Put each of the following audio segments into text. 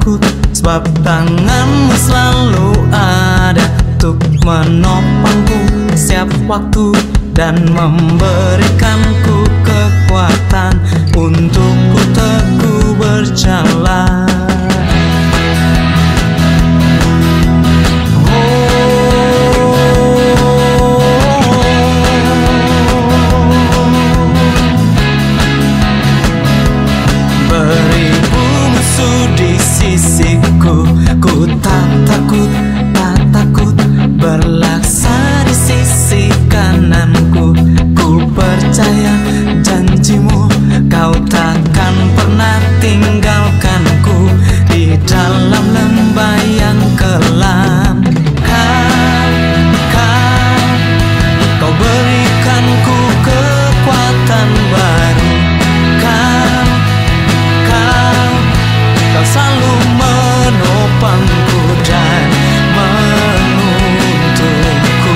takut, sebab tanganmu selalu ada untuk menopangku setiap waktu dan memberikanku kekuatan untuk ku teguh berjalan. Beribu musuh di sisiku, ku tak takut, tak takut berlaksa di sisi kananku. Ku percaya janjimu, kau takkan pernah tinggalkanku di dalam lembah yang kelam. Kau berikanku kekuatan baru. Kau selalu menopangku dan menuntunku.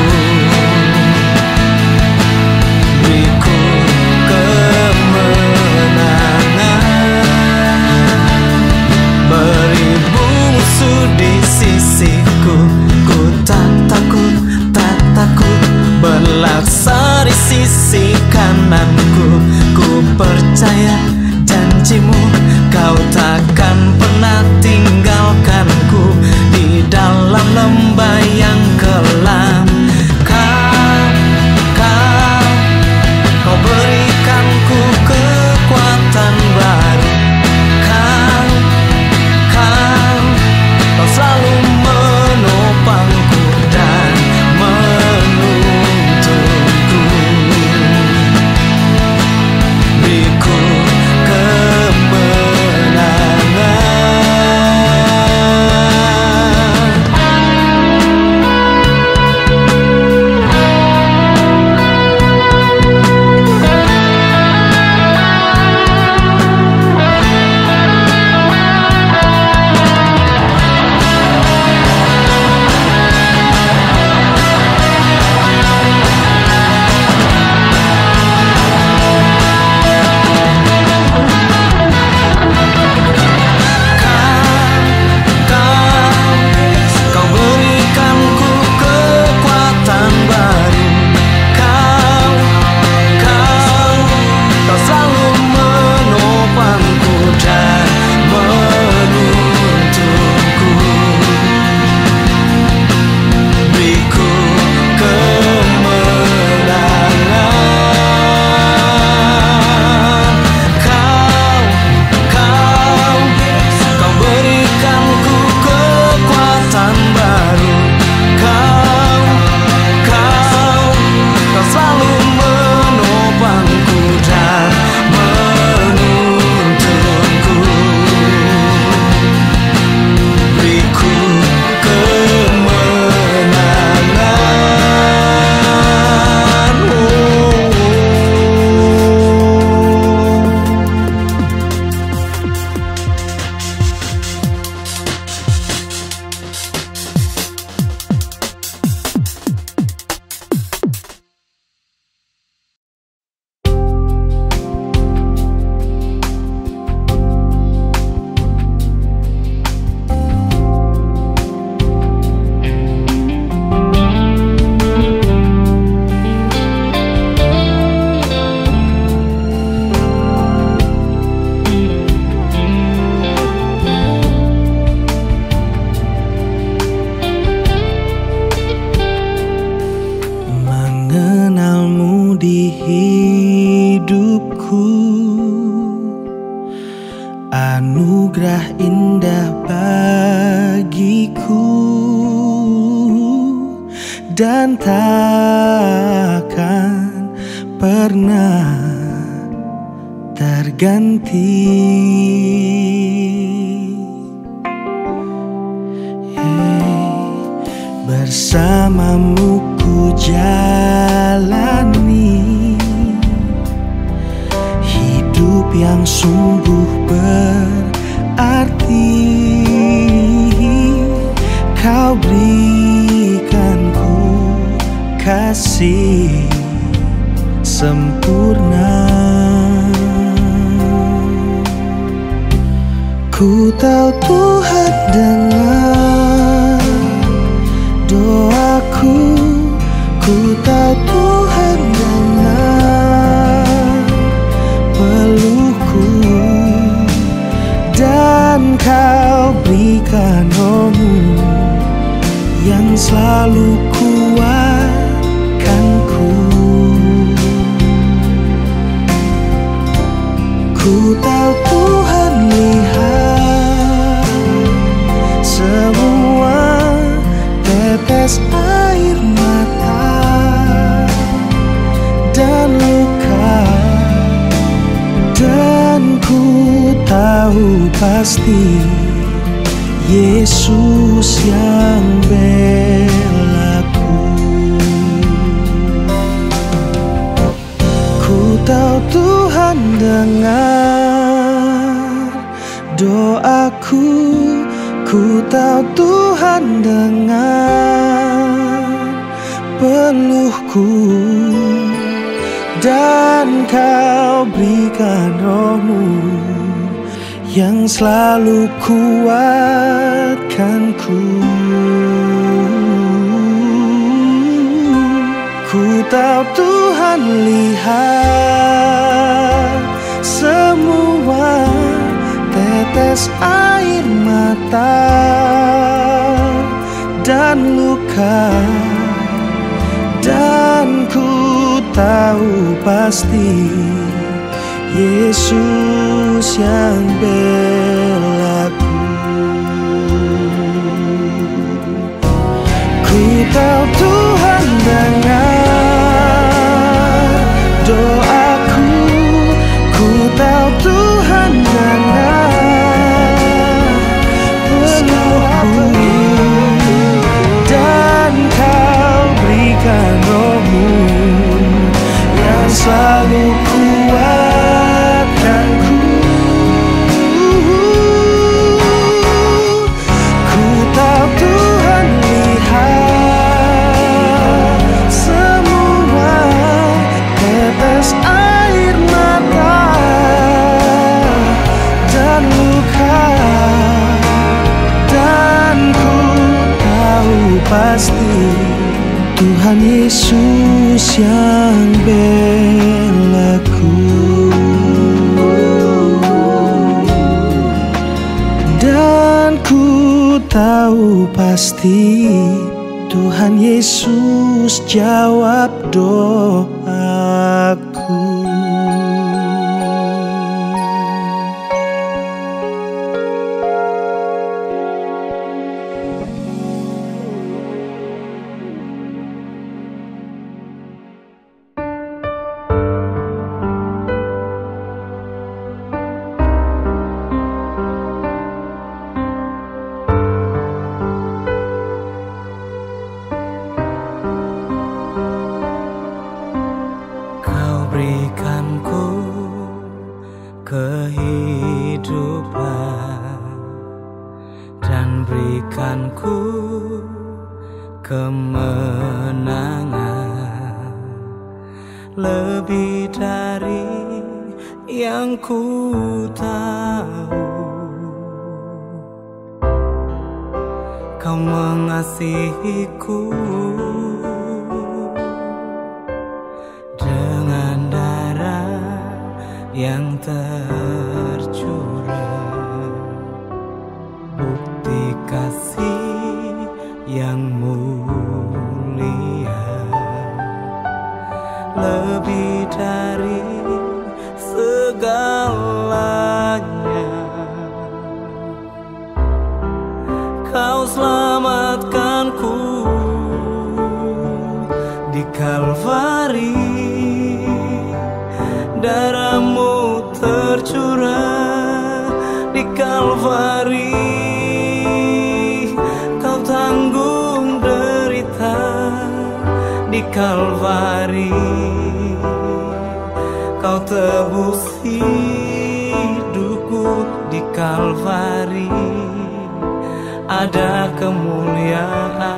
Beriku kemenangan. Beribu musuh di sisiku, ku tak takut, tak takut berlaksa di sisi kananku. Ku percaya janjimu, kau takkan pernah tinggalkanku di dalam lembah yang kelam. Kau berikanku kekuatan baru. Kau selalu menopangku dan menuntunku. Beriku anugerah indah bagiku dan takkan pernah terganti. Bersamamu ku jalani hidup yang sungguh berarti. Kau berikanku kasih sempurna. Ku Ku tahu Tuhan dengar doaku, ku tahu Tuhan dengar peluhku, dan Kau berikan roh-Mu yang selalu kuatkanku. Ku tahu Tuhan lihat semua tetes air mata dan luka, dan ku tahu pasti Yesus yang belaku. Ku tahu Tuhan dengar doaku, ku tahu Tuhan dengar peluhku, dan Kau berikan roh-Mu yang selalu kuatkanku. Ku tahu Tuhan lihat semua tetes air mata dan luka, dan ku tahu pasti Yesus yang belaku. Ku tahu Tuhan dengar doaku, ku tahu Tuhan dengar peluhku, dan Kau berikan roh-Mu yang selalu kuatkanku. Ku tahu Tuhan lihat semua tetes air mata dan luka, dan ku tahu pasti Tuhan Yesus yang belaku. Dan ku tahu pasti Tuhan Yesus jawab doaku. Berikanku kehidupan dan berikanku kemenangan lebih dari yang ku tahu. Kau mengasihiku dengan darah yang tercurah, bukti kasih yang mulia, lebih dari segalanya. Kau selamatkanku di Kalvari, darah-Mu tercurah di Kalvari. Kau tanggung derita di Kalvari, Kau tebus hidupku di Kalvari. Ada kemuliaan.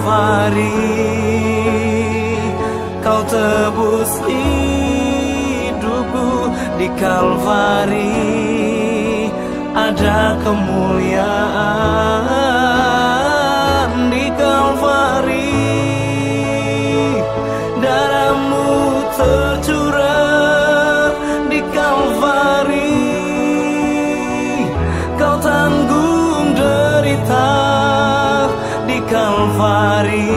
Kalvari, Kau tebus hidupku. Di Kalvari ada kemuliaan. Di Kalvari darahmu tercurah. Di Kalvari Kau tanggung derita. Di Kalvari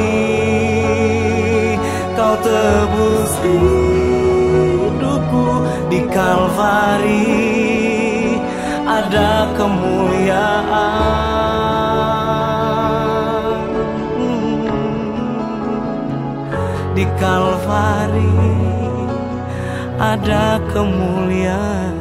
Kau tebus hidupku. Di Kalvari ada kemuliaan. Di Kalvari ada kemuliaan.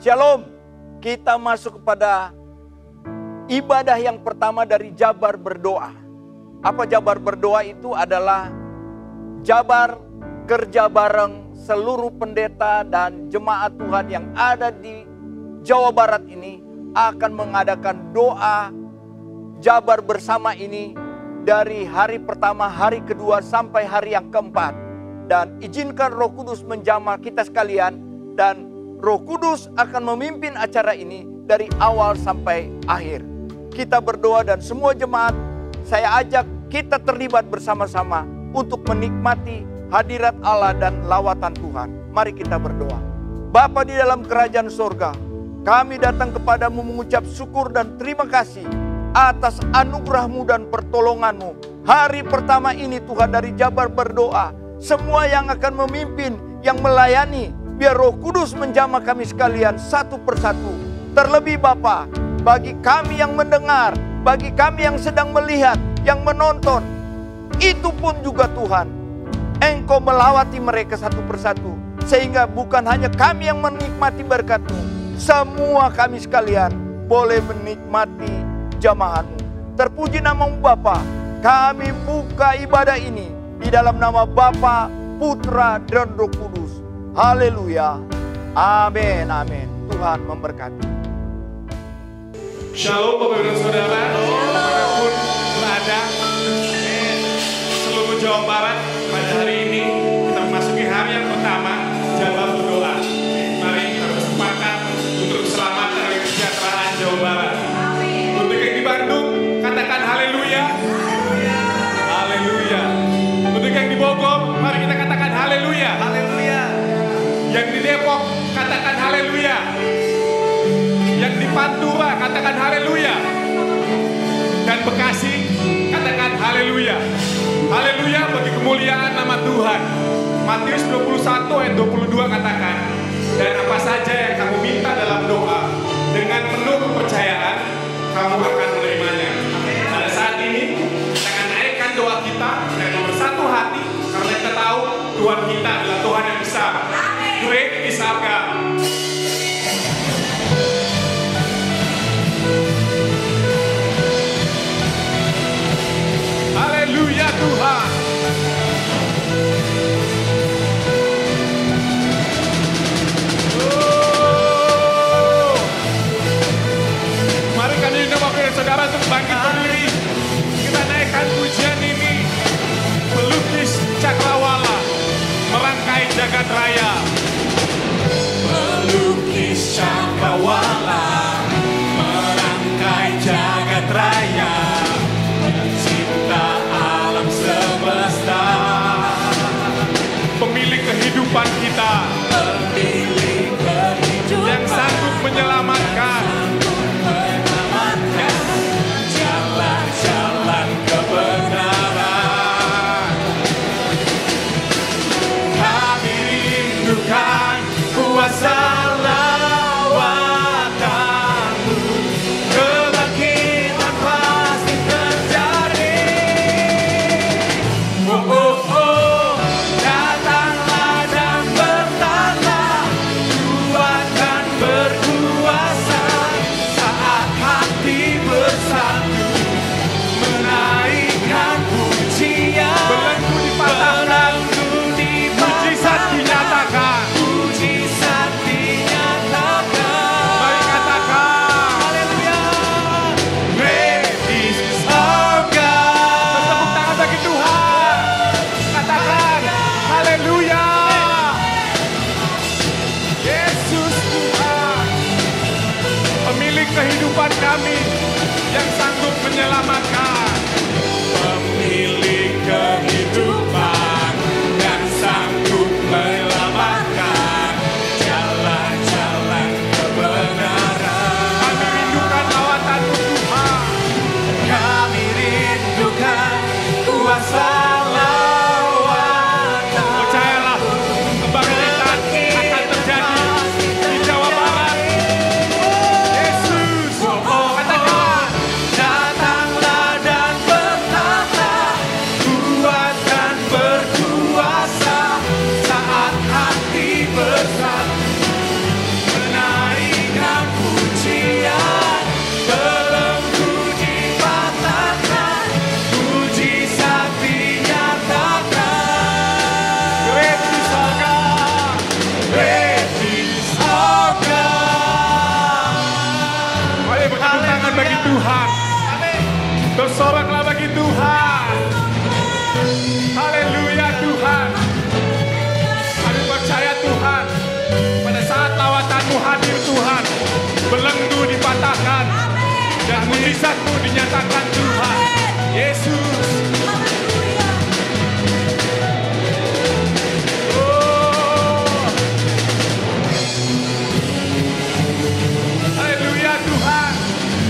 Shalom, kita masuk kepada ibadah yang pertama dari Jabar Berdoa. Apa Jabar Berdoa itu? Adalah Jabar kerja bareng seluruh pendeta dan jemaat Tuhan yang ada di Jawa Barat ini akan mengadakan doa Jabar bersama ini dari hari pertama, hari kedua sampai hari yang keempat. Dan izinkan Roh Kudus menjamah kita sekalian, dan Roh Kudus akan memimpin acara ini dari awal sampai akhir. kita berdoa dan semua jemaat, saya ajak kita terlibat bersama-sama untuk menikmati hadirat Allah dan lawatan Tuhan. Mari kita berdoa. Bapa di dalam kerajaan sorga, kami datang kepadamu mengucap syukur dan terima kasih atas anugerah-Mu dan pertolongan-Mu. Hari pertama ini Tuhan dari Jabar Berdoa, semua yang akan memimpin, yang melayani, biar Roh Kudus menjamah kami sekalian satu persatu. Terlebih Bapa, bagi kami yang mendengar, bagi kami yang sedang melihat, yang menonton, itu pun juga Tuhan, Engkau melawati mereka satu persatu. Sehingga bukan hanya kami yang menikmati berkat-Mu, semua kami sekalian boleh menikmati jamahan-Mu. Terpuji nama-Mu Bapa. Kami buka ibadah ini di dalam nama Bapa, Putra, dan Roh Kudus. Haleluya. Amin, amin. Tuhan memberkati. Shalom Bapak Ibu dan Saudara, dimanapun berada, seluruh Jawa Barat, pada hari ini kita memasuki hari yang pertama Jabar Berdoa. Mari kita bersepakat untuk keselamatan dan kesejahteraan Jawa Barat. Untuk yang di Bandung, katakan haleluya. Haleluya. Untuk yang di Bogor, mari kita katakan haleluya. Haleluya. Yang di Depok, katakan haleluya. Yang di Pantura, katakan haleluya. Dan Bekasi, katakan haleluya. Haleluya bagi kemuliaan nama Tuhan. Matius 21 ayat 22 katakan, dan apa saja yang kamu minta dalam doa, dengan penuh kepercayaan, kamu akan menerimanya. Pada saat ini, kita akan naikkan doa kita dengan bersatu hati, karena kita tahu Tuhan kita adalah Tuhan yang besar. Great is our God. Haleluya Tuhan. Mari kami undang Bapak dan Saudara untuk bangkit berdiri. Kita naikkan pujian ini. Pelukis cakrawala, merangkai jagat raya. Pelukis cakrawala, merangkai jagat raya. Semesta, pemilik kehidupan kita, yang sanggup menyelamatkan jalan-jalan kebenaran. Kami rindukan kuasa lawatan-Mu, kebangkitan pasti terjadi. Datanglah dan bertanda, kuatkan berkuasa, saat hati bersatu, menaikkan pujian. Belenggu dipatahkan, mujizat dinyatakan. Mujizat dinyatakan. Mari katakan haleluya. Great is our God. Bertepuk tangan bagi Tuhan. Katakan haleluya. Yesus Tuhan, pemilik kehidupan kami, yang sanggup menyelamatkan. Pemilik kehidupan yang sanggup menyelamatkan, jalan-jalan kebenaran. Kami rindukan lawatan-Mu Tuhan. Kami rindukan kuasa lawatan. Percayalah, kebangkitan akan terjadi di Jawa Barat. Yesus, katakan, datanglah dan bertata, kuatkan berkuasa, saat hati bersatu, menaikkan pujian. Belenggu dipatahkan, mujizat dinyatakan. Great is our God. Great is our God. Mari bertepuk tangan bagi Tuhan. Bersoraklah bagi Tuhan. Haleluya Tuhan. Kami percaya Tuhan, pada saat lawatan-Mu hadir Tuhan, belenggu dipatahkan dan mujizat-Mu dinyatakan Tuhan. Yesus. Haleluya Tuhan.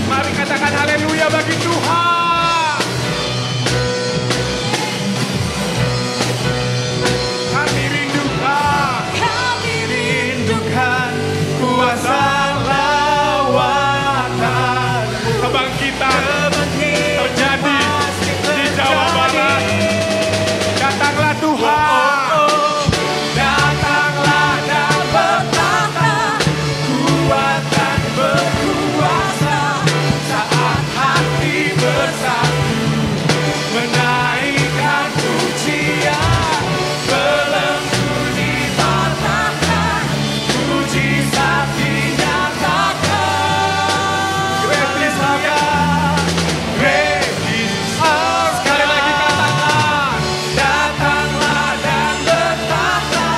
Mari katakan haleluya bagi Tuhan. Kami rindukan kuasa lawatan. Kebangkitan terjadi di Jawa Barat. Datanglah Tuhan. Datanglah dan bertata, kuat dan berkuasa. Saat hati bersatu, menaikkan pujian, belenggu dipatahkan, mujizat dinyatakan. Great is our God, great is our God. Sekali lagi katakan, datanglah dan bertata,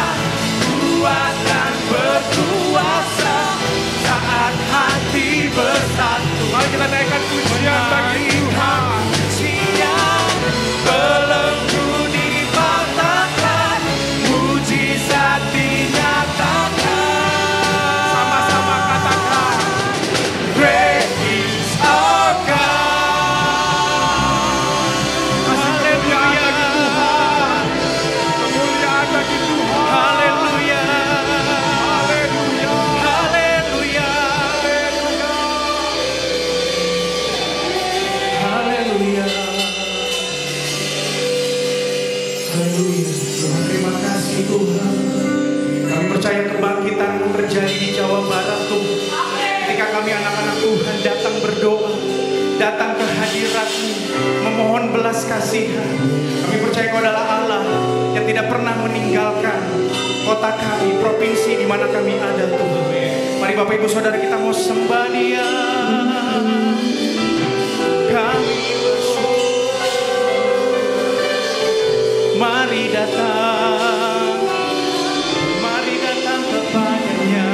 kuat dan berkuasa. Saat hati bersatu, mari kita naikkan pujian bagi Tuhan. Pujian, belenggu dipatahkan, mujizat dinyatakan. Sama-sama katakan, great is our God. Haleluya bagi Tuhan. Kemuliaan bagi Tuhan. Haleluya. Haleluya. Haleluya. Haleluya. Haleluya. Tuhan, terima kasih Tuhan. Kami percaya kebangkitan terjadi di Jawa Barat Tuhan. Ketika kami anak-anak Tuhan datang berdoa, datang ke hadirat-Mu, memohon belas kasihan. Kami percaya Kau adalah Allah yang tidak pernah meninggalkan kota kami, provinsi di mana kami ada Tuhan. Mari Bapak Ibu Saudara kita mau sembah Dia. Kami bersyukur. Mari datang kepadanya.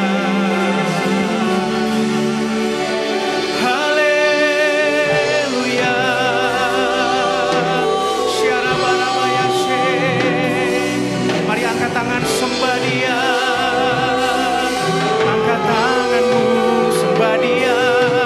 Haleluya. Syarabarabaya-she. Mari angkat tangan sembah Dia. Angkat tanganmu sembah Dia.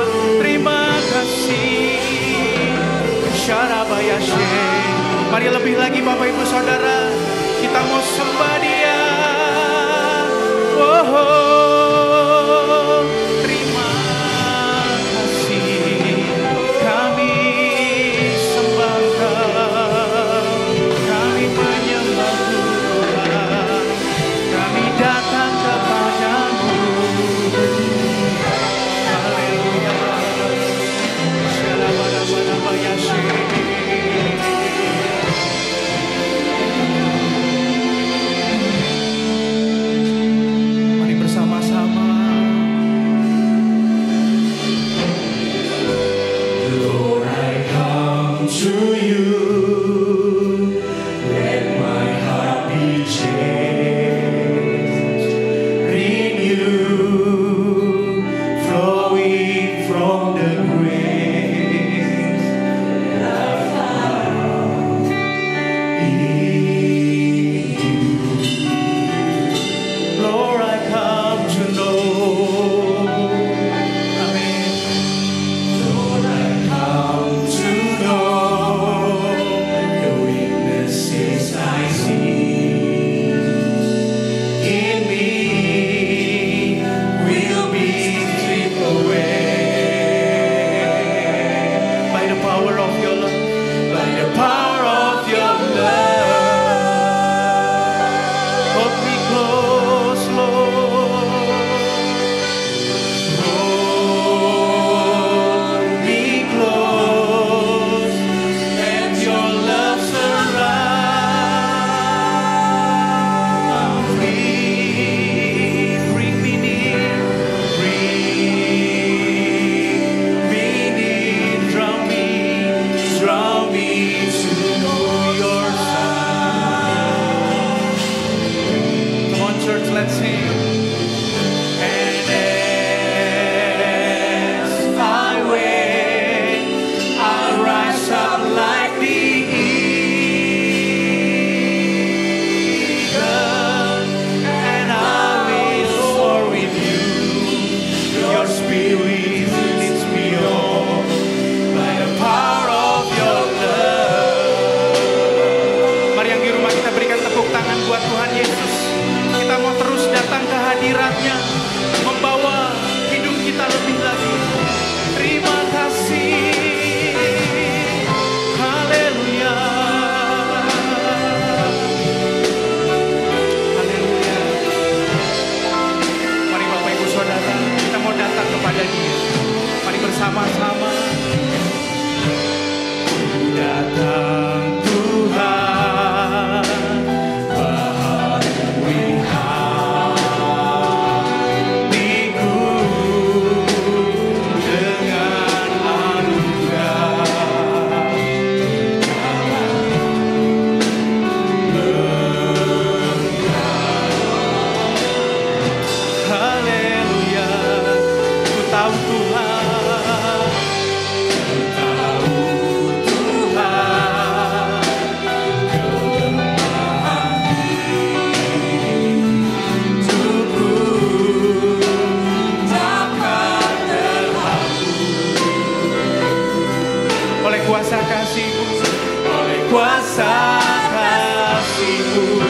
kuasa kasih-Mu.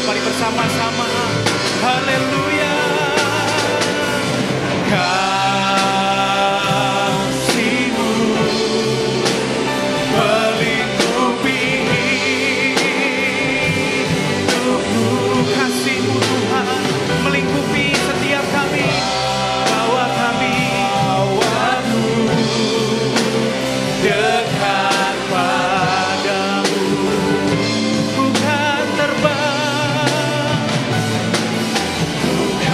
Mari bersama-sama, haleluya. Kasih-Mu melingkupi hidupku. Kasih-Mu Tuhan melingkupi setiap kami. Bawa kami dekat padamu. Bukan terbang, bukan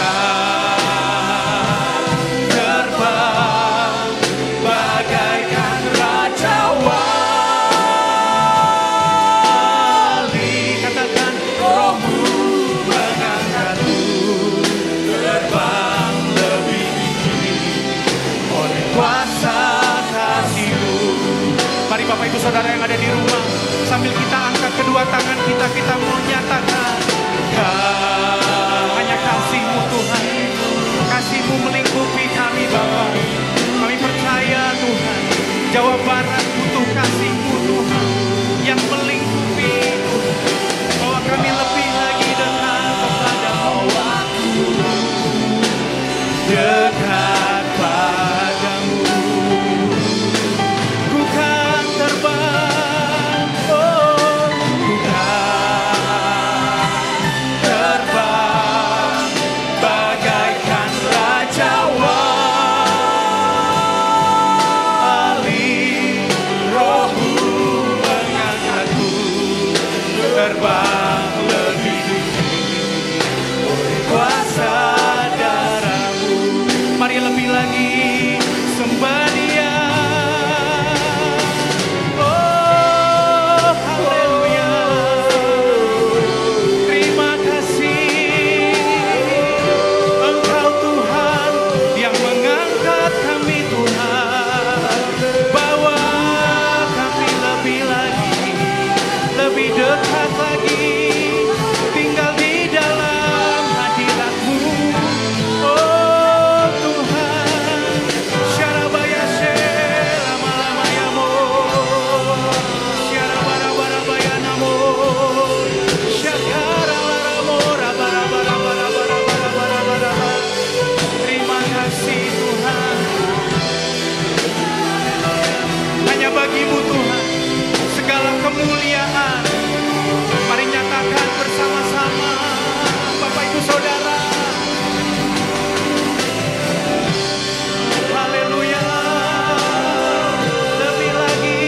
terbang bagaikan raja wali. Katakan, Roh-Mu mengangkatku terbang lebih tinggi oleh kuasa kasih-Mu. Mari Bapak Ibu Saudara yang ada di rumah, sambil kita angkat kedua tangan kita, kita mau nyatakan, hanya kasih-Mu Tuhan. Kasih-Mu melingkupi kami Bapa. Kami percaya Tuhan, Jawa Barat butuh kasih-Mu Tuhan yang melingkupi Tuhan. Bahwa kami lebih lagi dekat kepadamu, dekat padamu. Bukan terbang, oh bukan terbang bagaikan raja wali. Roh-Mu mengangkatku terbang lebih tinggi oleh kuasa darah-Mu. Mari lebih lagi sembah Dia. Oh haleluya. Terima kasih Engkau Tuhan yang mengangkat kami Tuhan. Bawa kami lebih lagi, lebih dekat lagi, tinggal di dalam hadirat-Mu. Oh Tuhan, syarabaya lama-lama ya mo, syarabara-barabaya namo, syakara-laramo, rabara-bara-bara-bara-bara-bara. Terima kasih Tuhan. Hanya bagi-Mu Tuhan segala kemuliaan. Mari nyatakan bersama-sama Bapak Ibu Saudara. Haleluya. Lebih lagi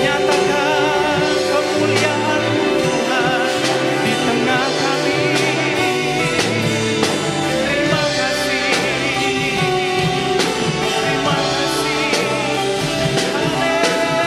nyatakan kemuliaan Tuhan di tengah kami. Terima kasih. Terima kasih. Haleluya.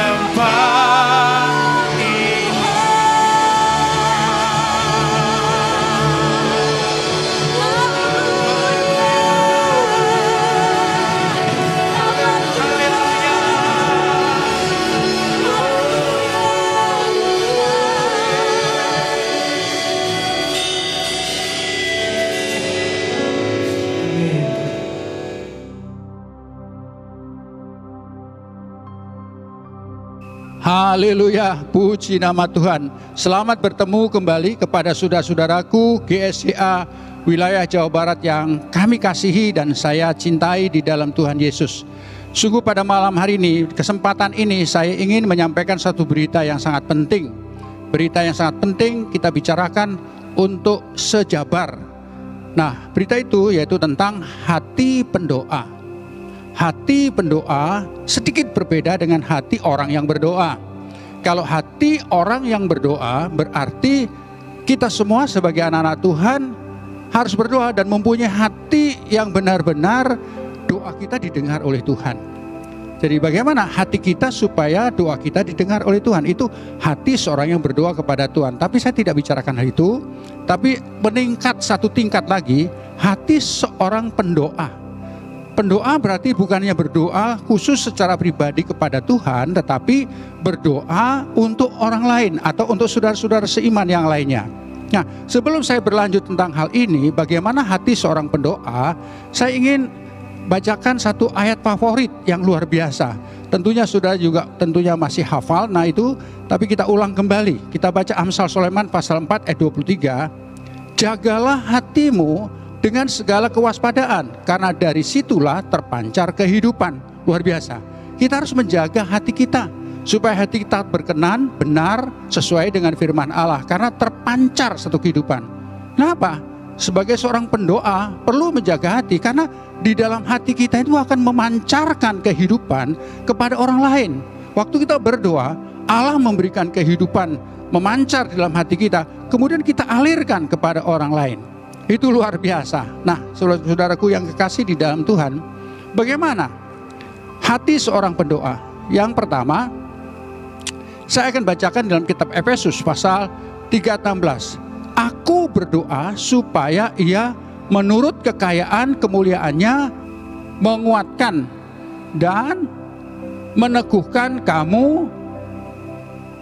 tempat ini. Haleluya, puji nama Tuhan. Selamat bertemu kembali kepada saudara-saudaraku GSCA wilayah Jawa Barat yang kami kasihi dan saya cintai di dalam Tuhan Yesus. Sungguh pada malam hari ini, kesempatan ini saya ingin menyampaikan satu berita yang sangat penting. Berita yang sangat penting kita bicarakan untuk sejabar. Nah, berita itu yaitu tentang hati pendoa. Hati pendoa sedikit berbeda dengan hati orang yang berdoa. Kalau hati orang yang berdoa berarti kita semua sebagai anak-anak Tuhan harus berdoa dan mempunyai hati yang benar-benar doa kita didengar oleh Tuhan. Jadi bagaimana hati kita supaya doa kita didengar oleh Tuhan? Itu hati seorang yang berdoa kepada Tuhan. Tapi saya tidak bicarakan hal itu, tapi meningkat satu tingkat lagi, hati seorang pendoa. Pendoa berarti bukannya berdoa khusus secara pribadi kepada Tuhan, tetapi berdoa untuk orang lain atau untuk saudara-saudara seiman yang lainnya. Nah, sebelum saya berlanjut tentang hal ini, bagaimana hati seorang pendoa, saya ingin bacakan satu ayat favorit yang luar biasa. Tentunya saudara juga tentunya masih hafal, nah itu, tapi kita ulang kembali. Kita baca Amsal Sulaiman pasal 4 ayat 23. Jagalah hatimu dengan segala kewaspadaan, karena dari situlah terpancar kehidupan. Luar biasa. Kita harus menjaga hati kita, supaya hati kita berkenan, benar, sesuai dengan firman Allah, karena terpancar satu kehidupan. Kenapa? Sebagai seorang pendoa perlu menjaga hati, karena di dalam hati kita itu akan memancarkan kehidupan kepada orang lain. Waktu kita berdoa, Allah memberikan kehidupan memancar di dalam hati kita, kemudian kita alirkan kepada orang lain. Itu luar biasa. Nah, saudara-saudaraku yang kekasih di dalam Tuhan, bagaimana hati seorang pendoa? Yang pertama, saya akan bacakan dalam kitab Efesus pasal 3:16. Aku berdoa supaya ia menurut kekayaan kemuliaannya menguatkan dan meneguhkan kamu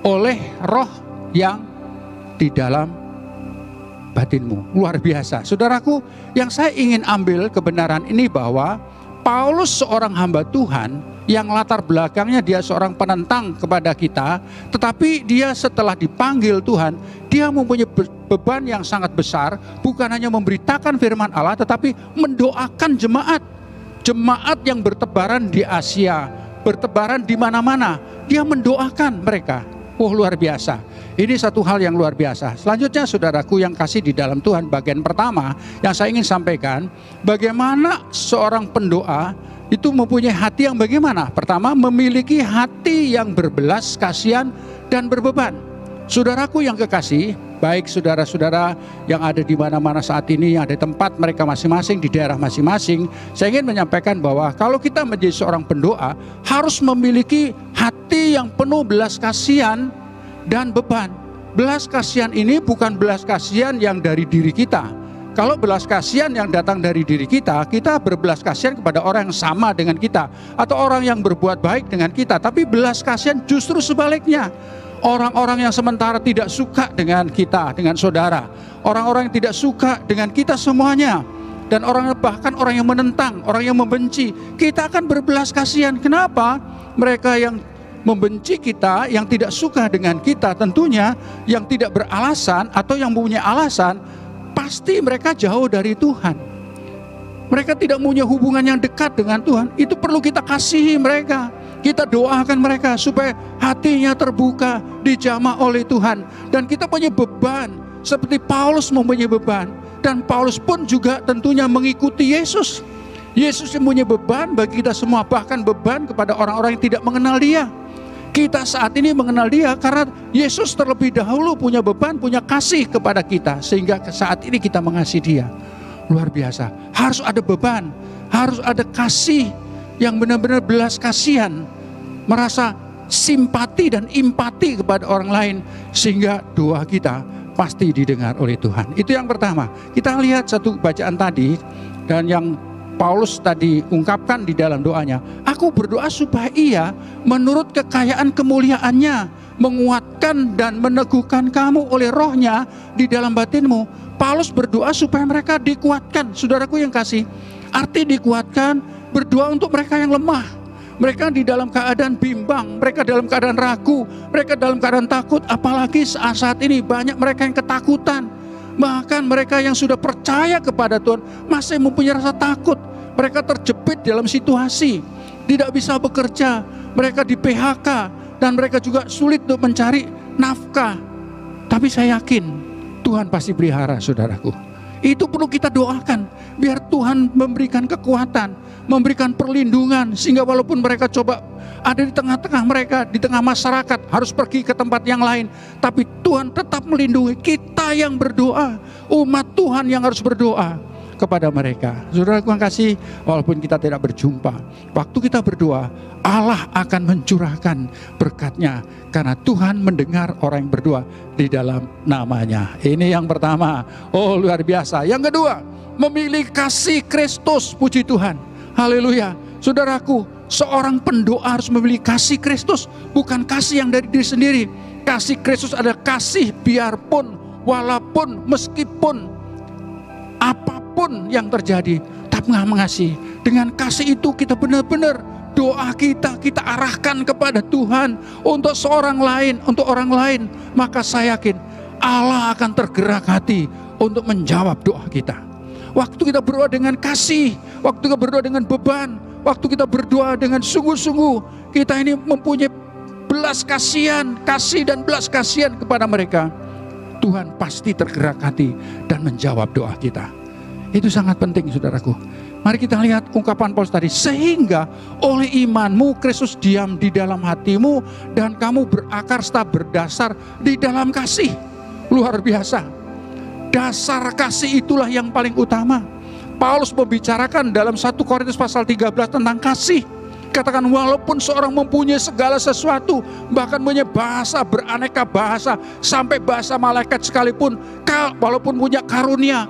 oleh roh yang di dalam batinmu. Luar biasa. Saudaraku, yang saya ingin ambil kebenaran ini bahwa Paulus seorang hamba Tuhan yang latar belakangnya dia seorang penentang kepada kita, tetapi dia setelah dipanggil Tuhan, dia mempunyai beban yang sangat besar, bukan hanya memberitakan firman Allah, tetapi mendoakan jemaat. Jemaat yang bertebaran di Asia, bertebaran di mana-mana, dia mendoakan mereka. Oh, luar biasa. Ini satu hal yang luar biasa. Selanjutnya saudaraku yang kasih di dalam Tuhan, bagian pertama yang saya ingin sampaikan, bagaimana seorang pendoa itu mempunyai hati yang bagaimana? Pertama, memiliki hati yang berbelas kasihan dan berbeban. Saudaraku yang kekasih, baik saudara-saudara yang ada di mana-mana saat ini, yang ada di tempat mereka masing-masing, di daerah masing-masing, saya ingin menyampaikan bahwa kalau kita menjadi seorang pendoa, harus memiliki hati yang penuh belas kasihan dan beban. Belas kasihan ini bukan belas kasihan yang dari diri kita. Kalau belas kasihan yang datang dari diri kita, kita berbelas kasihan kepada orang yang sama dengan kita, atau orang yang berbuat baik dengan kita. Tapi belas kasihan justru sebaliknya. Orang-orang yang sementara tidak suka dengan kita, dengan saudara. Orang-orang yang tidak suka dengan kita semuanya. Dan bahkan orang yang menentang, orang yang membenci, kita akan berbelas kasihan. Kenapa? Mereka yang membenci kita, yang tidak suka dengan kita, tentunya yang tidak beralasan atau yang punya alasan, pasti mereka jauh dari Tuhan. Mereka tidak punya hubungan yang dekat dengan Tuhan. Itu perlu kita kasihi mereka. Kita doakan mereka supaya hatinya terbuka, dijamah oleh Tuhan. Dan kita punya beban, seperti Paulus mempunyai beban. Dan Paulus pun juga tentunya mengikuti Yesus. Yesus yang punya beban bagi kita semua, bahkan beban kepada orang-orang yang tidak mengenal dia. Kita saat ini mengenal dia karena Yesus terlebih dahulu punya beban, punya kasih kepada kita. Sehingga saat ini kita mengasihi dia. Luar biasa. Harus ada beban, harus ada kasih yang benar-benar belas kasihan. Merasa simpati dan empati kepada orang lain, sehingga doa kita pasti didengar oleh Tuhan. Itu yang pertama. Kita lihat satu bacaan tadi, dan yang Paulus tadi ungkapkan di dalam doanya, aku berdoa supaya ia menurut kekayaan kemuliaannya menguatkan dan meneguhkan kamu oleh rohnya di dalam batinmu. Paulus berdoa supaya mereka dikuatkan. Saudaraku yang kasih, arti dikuatkan, berdoa untuk mereka yang lemah. Mereka di dalam keadaan bimbang, mereka dalam keadaan ragu, mereka dalam keadaan takut. Apalagi saat ini banyak mereka yang ketakutan. Bahkan mereka yang sudah percaya kepada Tuhan masih mempunyai rasa takut. Mereka terjepit dalam situasi, tidak bisa bekerja, mereka di PHK, dan mereka juga sulit untuk mencari nafkah. Tapi saya yakin Tuhan pasti pelihara, saudaraku. Itu perlu kita doakan, biar Tuhan memberikan kekuatan, memberikan perlindungan, sehingga walaupun mereka coba ada di tengah-tengah mereka, di tengah masyarakat, harus pergi ke tempat yang lain, tapi Tuhan tetap melindungi. Kita yang berdoa, umat Tuhan yang harus berdoa kepada mereka. Saudaraku yang kasih, walaupun kita tidak berjumpa, waktu kita berdoa, Allah akan mencurahkan berkat-Nya, karena Tuhan mendengar orang yang berdoa di dalam namanya. Ini yang pertama. Oh, luar biasa. Yang kedua, memiliki kasih Kristus. Puji Tuhan. Haleluya. Saudaraku, seorang pendoa harus memiliki kasih Kristus, bukan kasih yang dari diri sendiri. Kasih Kristus adalah kasih biarpun, walaupun, meskipun apapun yang terjadi, tapi mengasihi. Dengan kasih itu kita benar-benar doa kita arahkan kepada Tuhan untuk seorang lain, untuk orang lain. Maka saya yakin Allah akan tergerak hati untuk menjawab doa kita. Waktu kita berdoa dengan kasih, waktu kita berdoa dengan beban, waktu kita berdoa dengan sungguh-sungguh, kita ini mempunyai belas kasihan, kasih dan belas kasihan kepada mereka. Tuhan pasti tergerak hati dan menjawab doa kita. Itu sangat penting, saudaraku. Mari kita lihat ungkapan Paulus tadi. Sehingga oleh imanmu Kristus diam di dalam hatimu, dan kamu berakar serta berdasar di dalam kasih. Luar biasa. Dasar kasih itulah yang paling utama. Paulus membicarakan dalam 1 Korintus pasal 13 tentang kasih. Katakan, walaupun seorang mempunyai segala sesuatu, bahkan punya bahasa, beraneka bahasa, sampai bahasa malaikat sekalipun, walaupun punya karunia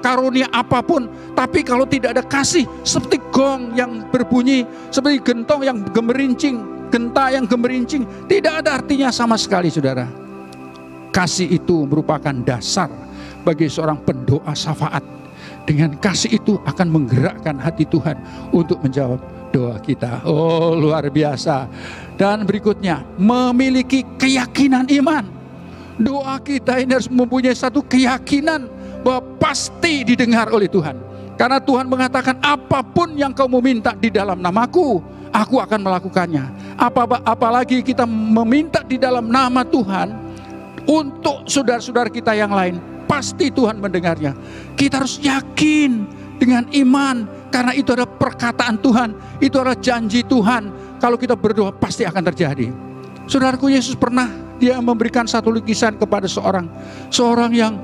apapun, tapi kalau tidak ada kasih, seperti gong yang berbunyi, seperti gentong yang gemerincing, genta yang gemerincing, tidak ada artinya sama sekali, saudara. Kasih itu merupakan dasar bagi seorang pendoa syafaat. Dengan kasih itu akan menggerakkan hati Tuhan untuk menjawab doa kita. Oh, luar biasa. Dan berikutnya, memiliki keyakinan iman. Doa kita ini harus mempunyai satu keyakinan bahwa pasti didengar oleh Tuhan. Karena Tuhan mengatakan, apapun yang kamu minta di dalam namaku, aku akan melakukannya. Apalagi kita meminta di dalam nama Tuhan untuk saudara-saudara kita yang lain, pasti Tuhan mendengarnya. Kita harus yakin dengan iman, karena itu adalah perkataan Tuhan, itu adalah janji Tuhan. Kalau kita berdoa pasti akan terjadi. Saudaraku, Yesus pernah dia memberikan satu lukisan kepada seorang yang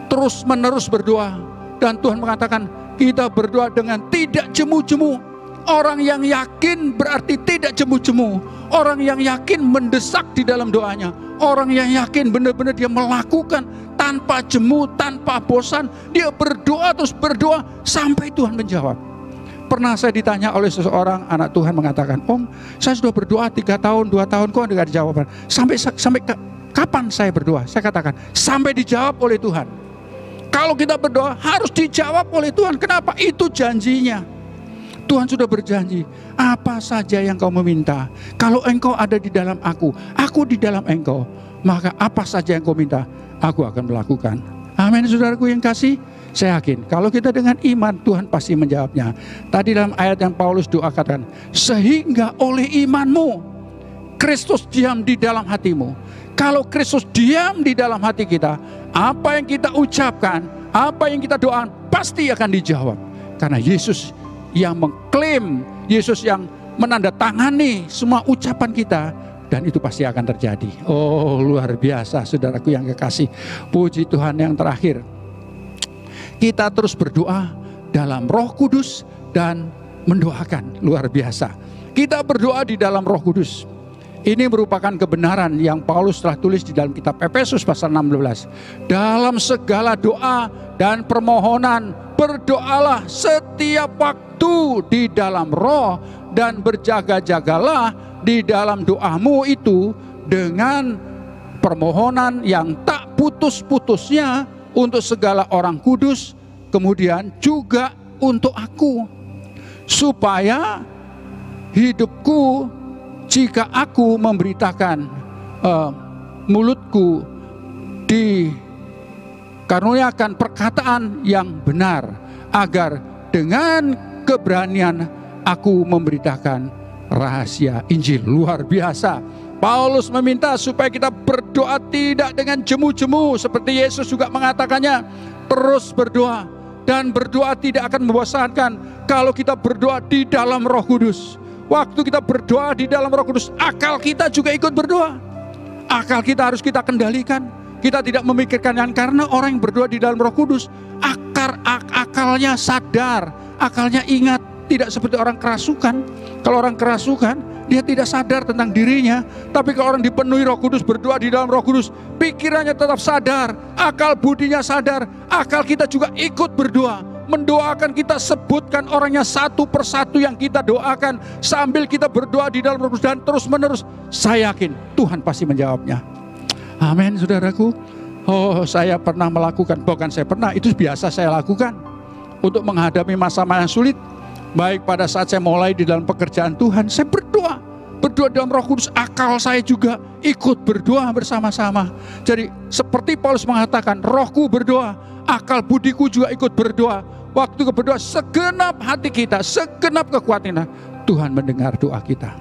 terus menerus berdoa, dan Tuhan mengatakan kita berdoa dengan tidak jemu-jemu. Orang yang yakin berarti tidak jemu-jemu. Orang yang yakin mendesak di dalam doanya. Orang yang yakin benar-benar dia melakukan tanpa jemu, tanpa bosan. Dia berdoa terus berdoa sampai Tuhan menjawab. Pernah saya ditanya oleh seseorang anak Tuhan mengatakan, Om, saya sudah berdoa 3 tahun, 2 tahun, kok tidak ada jawaban. Sampai kapan saya berdoa? Saya katakan, sampai dijawab oleh Tuhan. Kalau kita berdoa harus dijawab oleh Tuhan. Kenapa? Itu janjinya. Tuhan sudah berjanji, apa saja yang kau meminta, kalau engkau ada di dalam aku di dalam engkau, maka apa saja yang kau minta, aku akan melakukan. Amin, saudaraku yang kasih. Saya yakin kalau kita dengan iman, Tuhan pasti menjawabnya. Tadi dalam ayat yang Paulus doakan, sehingga oleh imanmu Kristus diam di dalam hatimu. Kalau Kristus diam di dalam hati kita, apa yang kita ucapkan, apa yang kita doakan, pasti akan dijawab. Karena Yesus yang mengklaim, Yesus yang menandatangani semua ucapan kita, dan itu pasti akan terjadi. Oh, luar biasa, saudaraku yang kekasih. Puji Tuhan. Yang terakhir, kita terus berdoa dalam Roh Kudus dan mendoakan. Luar biasa. Kita berdoa di dalam Roh Kudus. Ini merupakan kebenaran yang Paulus telah tulis di dalam kitab Efesus pasal 16. Dalam segala doa dan permohonan, berdoalah setiap waktu di dalam roh, dan berjaga-jagalah di dalam doamu itu dengan permohonan yang tak putus-putusnya untuk segala orang kudus, kemudian juga untuk aku, supaya hidupku, jika aku memberitakan mulutku dikaruniakan perkataan yang benar, agar dengan keberanian aku memberitakan rahasia Injil. Luar biasa. Paulus meminta supaya kita berdoa tidak dengan jemu-jemu, seperti Yesus juga mengatakannya. Terus berdoa, dan berdoa tidak akan membosankan kalau kita berdoa di dalam Roh Kudus. Waktu kita berdoa di dalam Roh Kudus, akal kita juga ikut berdoa. Akal kita harus kita kendalikan. Kita tidak memikirkan yang, karena orang yang berdoa di dalam Roh Kudus, akalnya sadar, akalnya ingat. Tidak seperti orang kerasukan. Kalau orang kerasukan, dia tidak sadar tentang dirinya. Tapi kalau orang dipenuhi Roh Kudus, berdoa di dalam Roh Kudus, pikirannya tetap sadar, akal budinya sadar, akal kita juga ikut berdoa. Mendoakan, kita sebutkan orangnya satu persatu yang kita doakan sambil kita berdoa di dalam Roh Kudus, dan terus menerus. Saya yakin Tuhan pasti menjawabnya. Amin, saudaraku. Oh, saya pernah melakukan, bukan saya pernah, itu biasa saya lakukan untuk menghadapi masa-masa yang sulit. Baik pada saat saya mulai di dalam pekerjaan Tuhan, saya berdoa dalam Roh Kudus, akal saya juga ikut berdoa bersama-sama. Jadi seperti Paulus mengatakan, rohku berdoa, akal budiku juga ikut berdoa. Waktu berdoa, segenap hati kita, segenap kekuatan kita, Tuhan mendengar doa kita.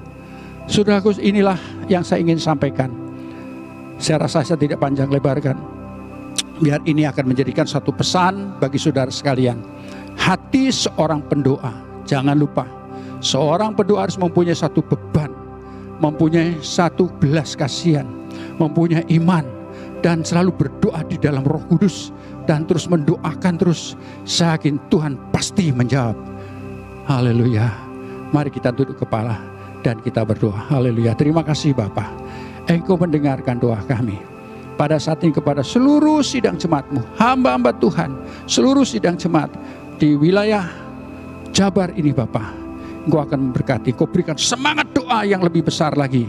Saudaraku, inilah yang saya ingin sampaikan. Saya rasa saya tidak panjang lebarkan, biar ini akan menjadikan satu pesan bagi saudara sekalian. Hati seorang pendoa, jangan lupa, seorang pendoa harus mempunyai satu beban, mempunyai satu belas kasihan, mempunyai iman, dan selalu berdoa di dalam Roh Kudus, dan terus mendoakan terus. Saya yakin Tuhan pasti menjawab. Haleluya. Mari kita duduk kepala dan kita berdoa. Haleluya. Terima kasih Bapa, Engkau mendengarkan doa kami pada saat ini kepada seluruh sidang jemaat-Mu, hamba-hamba Tuhan, seluruh sidang jemaat di wilayah Jabar ini Bapa. Engkau akan memberkati, Engkau berikan semangat doa yang lebih besar lagi,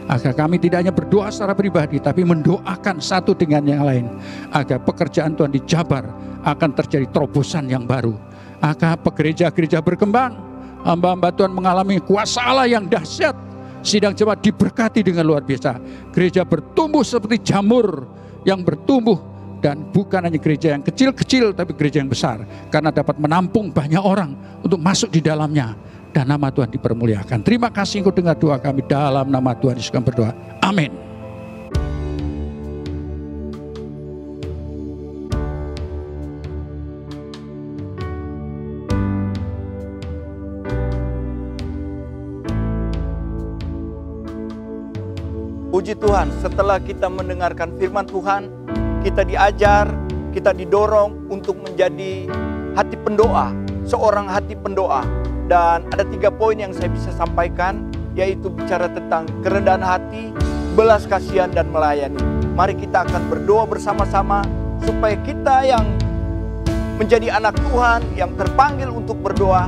agar kami tidak hanya berdoa secara pribadi, tapi mendoakan satu dengan yang lain, agar pekerjaan Tuhan di Jabar akan terjadi terobosan yang baru, agar gereja-gereja berkembang, hamba-hamba Tuhan mengalami kuasa Allah yang dahsyat, sidang jemaat diberkati dengan luar biasa, gereja bertumbuh seperti jamur yang bertumbuh, dan bukan hanya gereja yang kecil-kecil, tapi gereja yang besar, karena dapat menampung banyak orang untuk masuk di dalamnya, dan nama Tuhan dipermuliakan. Terima kasih Engkau dengar doa kami, dalam nama Tuhan Yesus kami berdoa. Amin. Puji Tuhan, setelah kita mendengarkan firman Tuhan, kita diajar, kita didorong untuk menjadi hati pendoa, seorang hati pendoa. Dan ada 3 poin yang saya bisa sampaikan, yaitu bicara tentang kerendahan hati, belas kasihan, dan melayani. Mari kita akan berdoa bersama-sama supaya kita yang menjadi anak Tuhan, yang terpanggil untuk berdoa,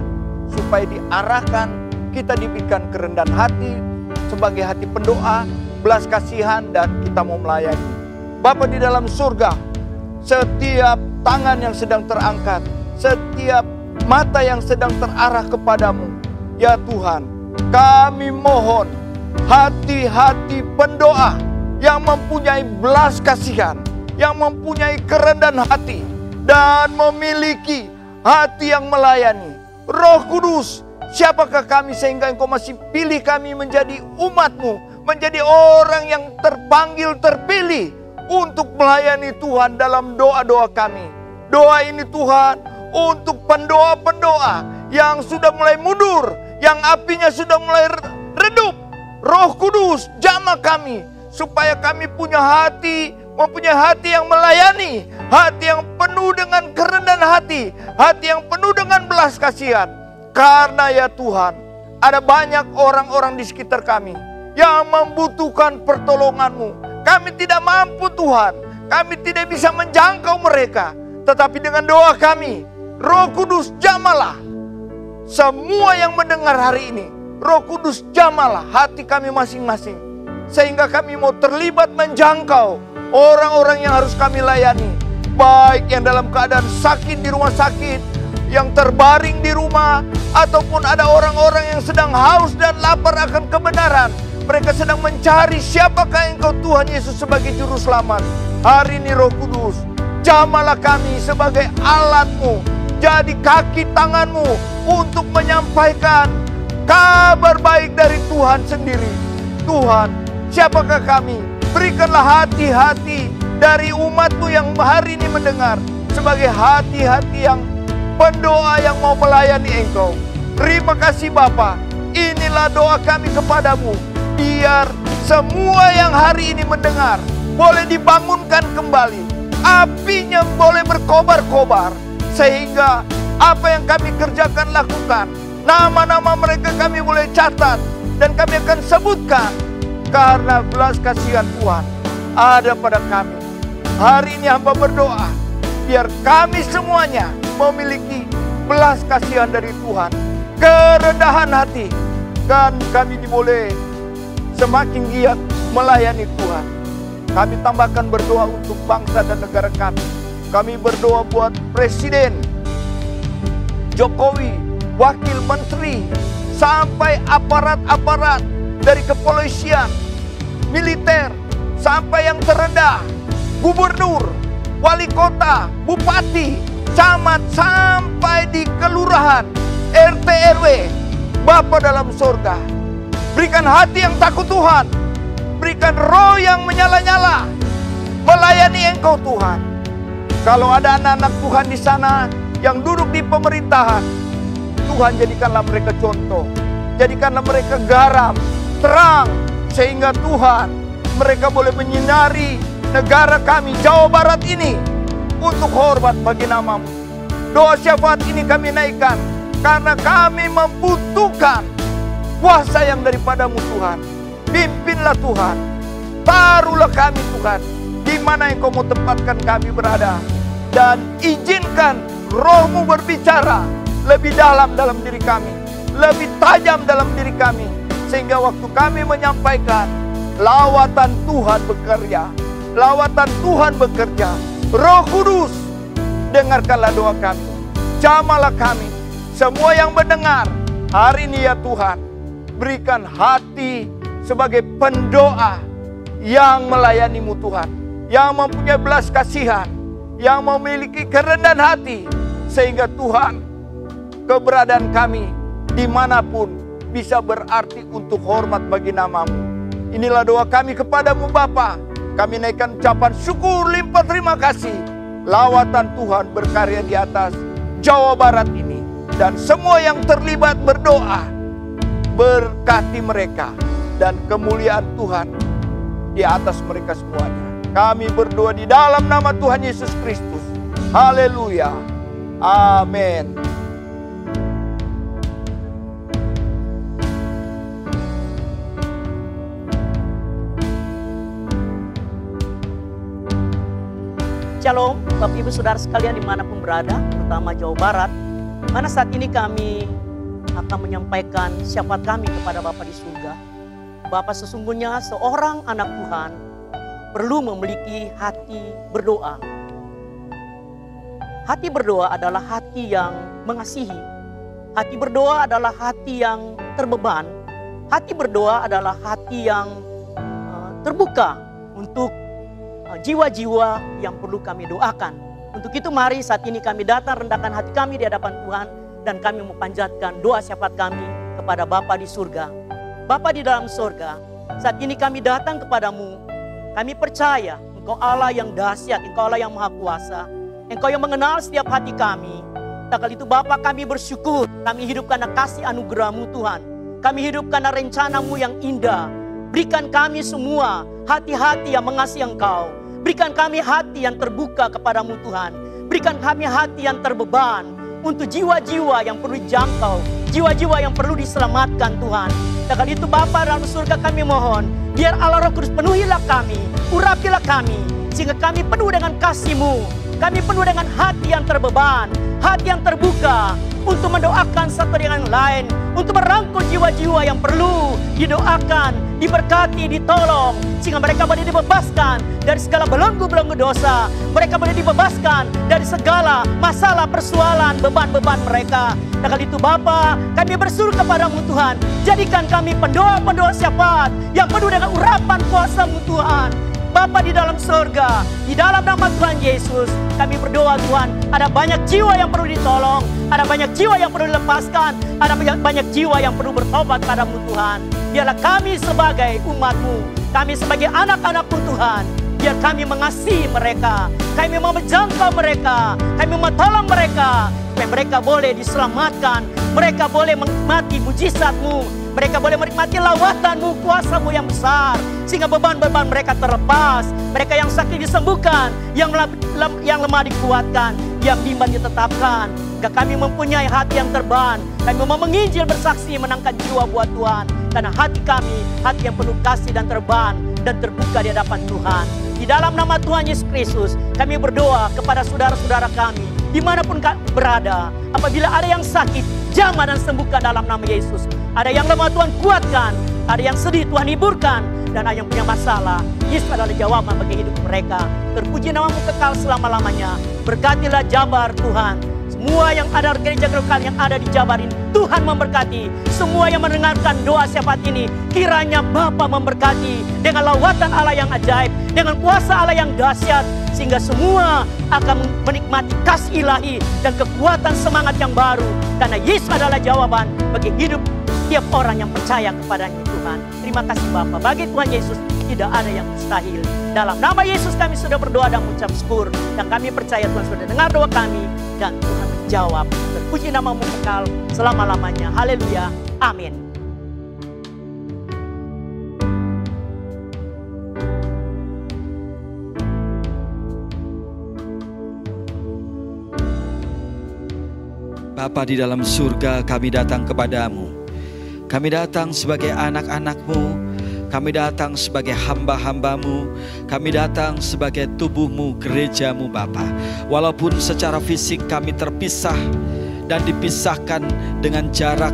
supaya diarahkan, kita diberikan kerendahan hati sebagai hati pendoa, belas kasihan, dan kita mau melayani. Bapa di dalam surga, setiap tangan yang sedang terangkat, setiap mata yang sedang terarah kepadamu, ya Tuhan, kami mohon hati-hati pendoa yang mempunyai belas kasihan, yang mempunyai kerendahan hati, dan memiliki hati yang melayani. Roh Kudus, siapakah kami sehingga Engkau masih pilih kami menjadi umat-Mu, menjadi orang yang terpanggil, terpilih untuk melayani Tuhan dalam doa-doa kami. Doa ini Tuhan untuk pendoa-pendoa yang sudah mulai mundur, yang apinya sudah mulai redup. Roh Kudus, jamah kami supaya kami punya hati, mempunyai hati yang melayani, hati yang penuh dengan kerendahan hati, hati yang penuh dengan belas kasihan. Karena ya Tuhan, ada banyak orang-orang di sekitar kami yang membutuhkan pertolongan-Mu. Kami tidak mampu Tuhan, kami tidak bisa menjangkau mereka. Tetapi dengan doa kami, Roh Kudus jamalah semua yang mendengar hari ini. Roh Kudus jamalah hati kami masing-masing, sehingga kami mau terlibat menjangkau orang-orang yang harus kami layani. Baik yang dalam keadaan sakit di rumah sakit, yang terbaring di rumah, ataupun ada orang-orang yang sedang haus dan lapar akan kebenaran. Mereka sedang mencari siapakah Engkau Tuhan Yesus sebagai Juru Selamat. Hari ini Roh Kudus, jamalah kami sebagai alat-Mu, jadi kaki tangan-Mu untuk menyampaikan kabar baik dari Tuhan sendiri. Tuhan, siapakah kami? Berikanlah hati-hati dari umat-Mu yang hari ini mendengar, sebagai hati-hati yang pendoa yang mau melayani Engkau. Terima kasih Bapa. Inilah doa kami kepadamu. Biar semua yang hari ini mendengar boleh dibangunkan kembali. Apinya boleh berkobar-kobar. Sehingga apa yang kami kerjakan lakukan, nama-nama mereka kami boleh catat. Dan kami akan sebutkan. Karena belas kasihan Tuhan ada pada kami. Hari ini hamba berdoa, biar kami semuanya memiliki belas kasihan dari Tuhan, kerendahan hati, dan kami boleh semakin giat melayani Tuhan. Kami tambahkan berdoa untuk bangsa dan negara kami. Kami berdoa buat Presiden Jokowi, Wakil Menteri, sampai aparat-aparat dari kepolisian, militer, sampai yang terendah, gubernur, wali kota, bupati, camat, sampai di kelurahan, RT RW. Bapa dalam surga, berikan hati yang takut Tuhan, berikan roh yang menyala-nyala melayani Engkau Tuhan. Kalau ada anak-anak Tuhan di sana yang duduk di pemerintahan, Tuhan jadikanlah mereka contoh, jadikanlah mereka garam, terang, sehingga Tuhan mereka boleh menyinari negara kami Jawa Barat ini untuk hormat bagi nama-Mu. Doa syafaat ini kami naikkan karena kami membutuhkan kuasa yang daripada-Mu Tuhan. Pimpinlah Tuhan, taruhlah kami Tuhan di mana Engkau mau tempatkan kami berada, dan izinkan Roh-Mu berbicara lebih dalam diri kami, lebih tajam dalam diri kami, sehingga waktu kami menyampaikan, lawatan Tuhan bekerja. Lawatan Tuhan bekerja. Roh Kudus, dengarkanlah doa kami. Jamalah kami. Semua yang mendengar hari ini ya Tuhan, berikan hati sebagai pendoa yang melayani-Mu Tuhan, yang mempunyai belas kasihan, yang memiliki kerendahan hati, sehingga Tuhan, keberadaan kami dimanapun bisa berarti untuk hormat bagi nama-Mu. Inilah doa kami kepadamu Bapa. Kami naikkan ucapan syukur limpah terima kasih. Lawatan Tuhan berkarya di atas Jawa Barat ini. Dan semua yang terlibat berdoa, berkati mereka. Dan kemuliaan Tuhan di atas mereka semuanya. Kami berdoa di dalam nama Tuhan Yesus Kristus. Haleluya. Amin. Shalom, Bapak Ibu Saudara sekalian dimanapun berada, terutama Jawa Barat, mana saat ini kami akan menyampaikan syafaat kami kepada Bapa di surga. Bapak sesungguhnya seorang anak Tuhan perlu memiliki hati berdoa. Hati berdoa adalah hati yang mengasihi. Hati berdoa adalah hati yang terbeban. Hati berdoa adalah hati yang terbuka untuk jiwa-jiwa yang perlu kami doakan. Untuk itu mari saat ini kami datang rendahkan hati kami di hadapan Tuhan, dan kami memanjatkan doa syafaat kami kepada Bapa di surga. Bapa di dalam surga, saat ini kami datang kepadamu. Kami percaya Engkau Allah yang dahsyat, Engkau Allah yang maha kuasa, Engkau yang mengenal setiap hati kami. Tak kali itu Bapa, kami bersyukur, kami hidup karena kasih anugerah-Mu Tuhan. Kami hidup karena rencana-Mu yang indah. Berikan kami semua hati-hati yang mengasihi Engkau. Berikan kami hati yang terbuka kepadamu Tuhan. Berikan kami hati yang terbeban, untuk jiwa-jiwa yang perlu dijangkau, jiwa-jiwa yang perlu diselamatkan Tuhan. Dengan itu Bapa dalam surga kami mohon, biar Allah Roh Kudus penuhilah kami, urapilah kami, sehingga kami penuh dengan kasih-Mu. Kami penuh dengan hati yang terbeban, hati yang terbuka untuk mendoakan satu dengan lain, untuk merangkul jiwa-jiwa yang perlu didoakan, diberkati, ditolong, sehingga mereka boleh dibebaskan dari segala belenggu-belenggu dosa. Mereka boleh dibebaskan dari segala masalah, persoalan, beban-beban mereka. Dengan itu Bapa, kami berseru kepadamu Tuhan, jadikan kami pendoa-pendoa syafaat yang penuh dengan urapan kuasa-Mu Tuhan. Bapa di dalam surga, di dalam nama Tuhan Yesus, kami berdoa Tuhan, ada banyak jiwa yang perlu ditolong, ada banyak jiwa yang perlu dilepaskan, ada banyak jiwa yang perlu bertobat padamu Tuhan. Biarlah kami sebagai umat-Mu, kami sebagai anak-anak-Mu Tuhan, biar kami mengasihi mereka, kami mau menjangkau mereka, kami mau tolong mereka, supaya mereka boleh diselamatkan, mereka boleh menikmati mujizat-Mu, mereka boleh menikmati lawatan-Mu, kuasa-Mu yang besar, sehingga beban-beban mereka terlepas, mereka yang sakit disembuhkan, yang lemah dikuatkan, yang bimbang ditetapkan. Jika kami mempunyai hati yang terban, kami mau menginjil, bersaksi, menangkan jiwa buat Tuhan, karena hati kami, hati yang penuh kasih dan terban, dan terbuka di hadapan Tuhan. Di dalam nama Tuhan Yesus Kristus, kami berdoa kepada saudara-saudara kami, dimanapun berada, apabila ada yang sakit, jamah dan sembuhkan dalam nama Yesus. Ada yang lemah Tuhan kuatkan, ada yang sedih Tuhan hiburkan, dan ada yang punya masalah, Yesus adalah jawaban bagi hidup mereka. Terpuji nama-Mu kekal selama-lamanya. Berkatilah Jabar Tuhan. Semua yang ada gereja lokal yang ada di Jabar ini, Tuhan memberkati. Semua yang mendengarkan doa syafaat ini, kiranya Bapa memberkati dengan lawatan Allah yang ajaib, dengan kuasa Allah yang dahsyat, sehingga semua akan menikmati kasih ilahi dan kekuatan semangat yang baru. Karena Yesus adalah jawaban bagi hidup setiap orang yang percaya kepadanya Tuhan. Terima kasih Bapa. Bagi Tuhan Yesus tidak ada yang mustahil. Dalam nama Yesus kami sudah berdoa dan mengucap syukur. Dan kami percaya Tuhan sudah dengar doa kami. Dan Tuhan menjawab. Terpuji nama-Mu kekal selama-lamanya. Haleluya. Amin. Bapa di dalam surga, kami datang kepadamu. Kami datang sebagai anak-anak-Mu, kami datang sebagai hamba-hamba-Mu, kami datang sebagai tubuh-Mu, gereja-Mu Bapa. Walaupun secara fisik kami terpisah dan dipisahkan dengan jarak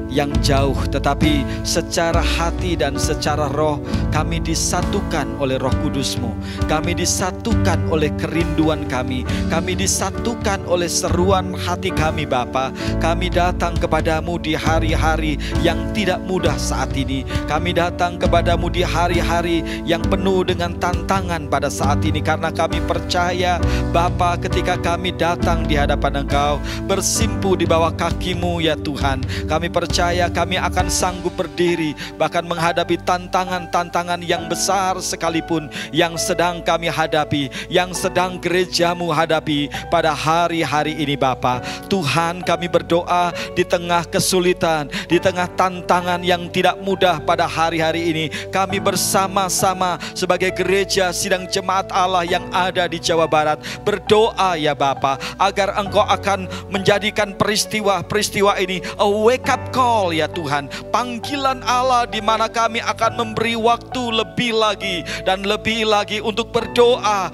yang jauh, tetapi secara hati dan secara roh kami disatukan oleh Roh Kudus-Mu. Kami disatukan oleh kerinduan kami disatukan oleh seruan hati kami Bapa. Kami datang kepadamu di hari-hari yang tidak mudah saat ini. Kami datang kepadamu di hari-hari yang penuh dengan tantangan pada saat ini, karena kami percaya Bapa, ketika kami datang di hadapan Engkau, bersimpu di bawah kaki-Mu ya Tuhan, kami percaya kami akan sanggup berdiri, bahkan menghadapi tantangan-tantangan yang besar sekalipun yang sedang kami hadapi, yang sedang gereja-Mu hadapi pada hari-hari ini Bapa. Tuhan, kami berdoa di tengah kesulitan, di tengah tantangan yang tidak mudah pada hari-hari ini, kami bersama-sama sebagai gereja sidang jemaat Allah yang ada di Jawa Barat berdoa ya Bapa, agar Engkau akan menjadikan peristiwa-peristiwa ini a wake up call ya Tuhan, panggilan Allah di mana kami akan memberi waktu lebih lagi dan lebih lagi untuk berdoa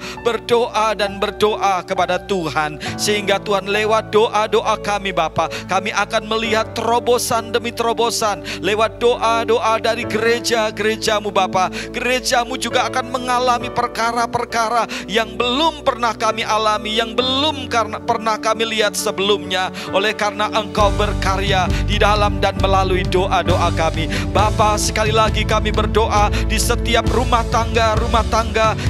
dan berdoa kepada Tuhan, sehingga Tuhan lewat doa-doa kami Bapa, kami akan melihat terobosan demi terobosan lewat doa-doa dari gereja-gereja-Mu Bapa. Gereja-Mu juga akan mengalami perkara-perkara yang belum pernah kami alami, yang belum pernah kami lihat sebelumnya, oleh karena Engkau berkarya di dalam dan melalui doa-doa kami Bapa. Sekali lagi kami berdoa di setiap rumah tangga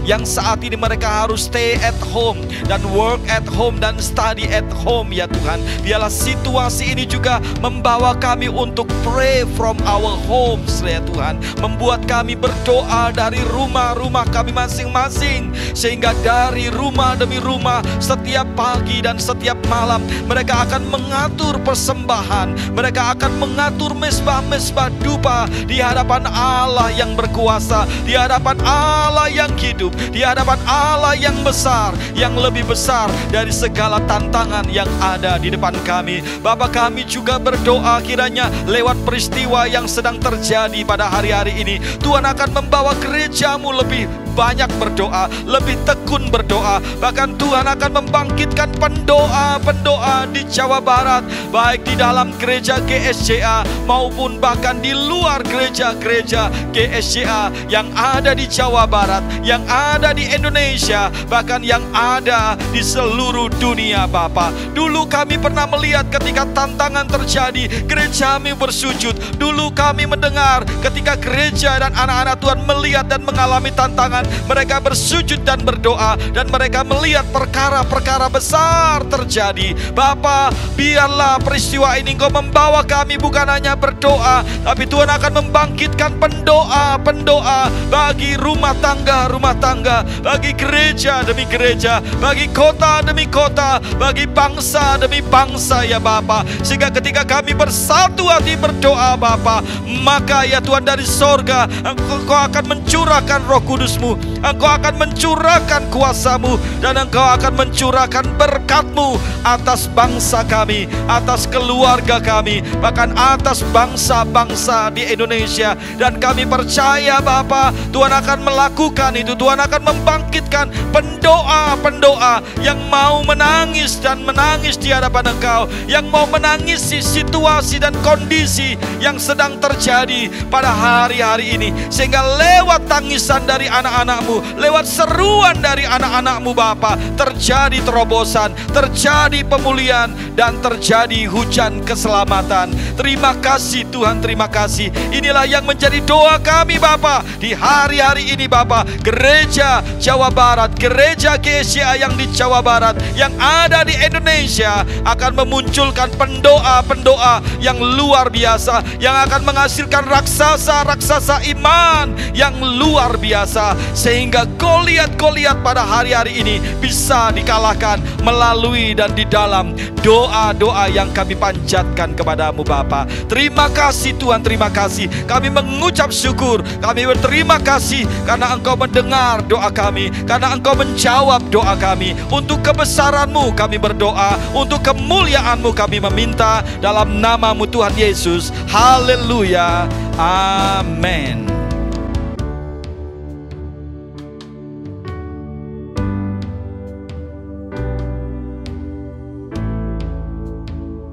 yang saat ini mereka harus stay at home dan work at home dan study at home ya Tuhan. Biarlah situasi ini juga membawa kami untuk pray from our homes ya Tuhan, membuat kami berdoa dari rumah-rumah kami masing-masing, sehingga dari rumah demi rumah setiap pagi dan setiap malam. Mereka akan mengatur persembahan, mereka akan mengatur mezbah-mezbah dupa di hadapan Allah yang berkuasa, di hadapan Allah yang hidup, di hadapan Allah yang besar, yang lebih besar dari segala tantangan yang ada di depan kami. Bapa, kami juga berdoa kiranya lewat peristiwa yang sedang terjadi pada hari-hari ini, Tuhan akan membawa gerejamu lebih banyak berdoa, lebih tekun berdoa. Bahkan Tuhan akan membangkitkan pendoa-pendoa di Jawa Barat, baik di dalam gereja GSCA maupun bahkan di luar gereja-gereja GSCA yang ada di Jawa Barat, yang ada di Indonesia, bahkan yang ada di seluruh dunia. Bapa, dulu kami pernah melihat ketika tantangan terjadi, gerejamu bersujud. Dulu kami mendengar ketika gereja dan anak-anak Tuhan melihat dan mengalami tantangan, mereka bersujud dan berdoa, dan mereka melihat perkara-perkara besar terjadi. Bapa, biarlah peristiwa ini Engkau membawa kami bukan hanya berdoa, tapi Tuhan akan membangkitkan pendoa-pendoa bagi rumah tangga, bagi gereja demi gereja, bagi kota demi kota, bagi bangsa demi bangsa ya Bapa. Sehingga ketika kami bersatu hati berdoa Bapa, maka ya Tuhan dari sorga Engkau akan mencurahkan Roh Kudus-Mu, Engkau akan mencurahkan kuasa-Mu, dan Engkau akan mencurahkan berkat-Mu atas bangsa kami, atas keluarga kami, bahkan atas bangsa-bangsa di Indonesia. Dan kami percaya Bapa, Tuhan akan melakukan itu. Tuhan akan membangkitkan pendoa-pendoa yang mau menangis dan menangis di hadapan Engkau, yang mau menangisi situasi dan kondisi yang sedang terjadi pada hari-hari ini. Sehingga lewat tangisan dari anak-anak-Mu, lewat seruan dari anak-anak-Mu Bapa, terjadi terobosan, terjadi pemulihan, dan terjadi hujan keselamatan. Terima kasih Tuhan, terima kasih. Inilah yang menjadi doa kami Bapa di hari-hari ini Bapa. Gereja Jawa Barat, gereja GSCA yang di Jawa Barat, yang ada di Indonesia akan memunculkan pendoa-pendoa yang luar biasa, yang akan menghasilkan raksasa-raksasa iman yang luar biasa, sehingga Goliat-Goliat pada hari-hari ini bisa dikalahkan melalui dan di dalam doa-doa yang kami panjatkan kepadamu Bapa. Terima kasih Tuhan, terima kasih. Kami mengucap syukur, kami berterima kasih karena Engkau mendengar doa kami, karena Engkau menjawab doa kami. Untuk kebesaran-Mu kami berdoa, untuk kemuliaan-Mu kami meminta, dalam nama-Mu Tuhan Yesus. Haleluya, amin.